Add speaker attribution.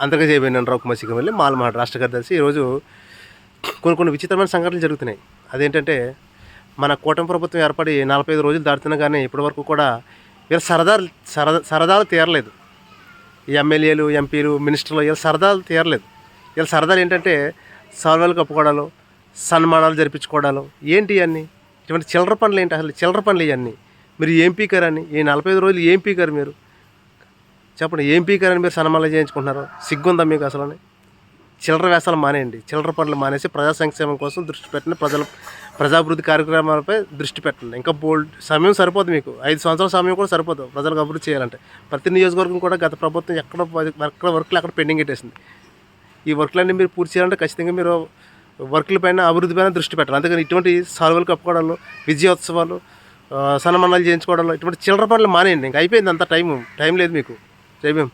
Speaker 1: అంతగా చేయబోయినాను రావు కుమసికం వెళ్ళి మా రాష్ట్ర కార్యదర్శి ఈరోజు కొన్ని విచిత్రమైన సంఘటనలు జరుగుతున్నాయి. అదేంటంటే మన కూటమి ప్రభుత్వం ఏర్పడి 45 రోజులు దాటుతున్నా కానీ ఇప్పటివరకు కూడా వీళ్ళ సరదాలు తీరలేదు. ఈ ఎమ్మెల్యేలు, ఎంపీలు, మినిస్టర్లు వీళ్ళ సరదాలు తీరలేదు. వీళ్ళ సరదాలు ఏంటంటే సాల్వాలు కప్పుకోవడాలు, సన్మానాలు జరిపించుకోవడాలు. ఏంటి ఇవన్నీ? ఇటువంటి చిల్లర పనులు ఏంటి? అసలు చిల్లర పనులు ఇవన్నీ. మీరు ఏం పీకారని ఈ 45 రోజులు ఏం పీకారు మీరు? చెప్పండి, ఏం పీకారని మీరు సన్మానాలు చేయించుకుంటున్నారు? సిగ్గుందా మీకు అసలు? చిల్లర వేసాలు మానేయండి. చిల్లర పనులు మానేసి ప్రజా సంక్షేమం కోసం దృష్టి పెట్టండి. ప్రజాభివృద్ధి కార్యక్రమాలపై దృష్టి పెట్టండి. ఇంకా సమయం సరిపోదు మీకు. 5 సంవత్సరాల సమయం కూడా సరిపోదు ప్రజలకు అభివృద్ధి చేయాలంటే. ప్రతి నియోజకవర్గం కూడా గత ప్రభుత్వం ఎక్కడ వర్క్లు అక్కడ పెండింగ్ పెట్టేసింది. ఈ వర్క్లన్నీ మీరు పూర్తి చేయాలంటే ఖచ్చితంగా మీరు వర్క్ల పైన, అభివృద్ధి పైన దృష్టి పెట్టాలి. అందుకని ఇటువంటి సాల్వలు కప్పుకోవడాలు, విజయోత్సవాలు, సన్మానాలు చేయించుకోవడాలు, ఇటువంటి చిల్లర పనులు మానేయండి. ఇంకా అయిపోయింది అంత టైం లేదు మీకు. జై భీమ్.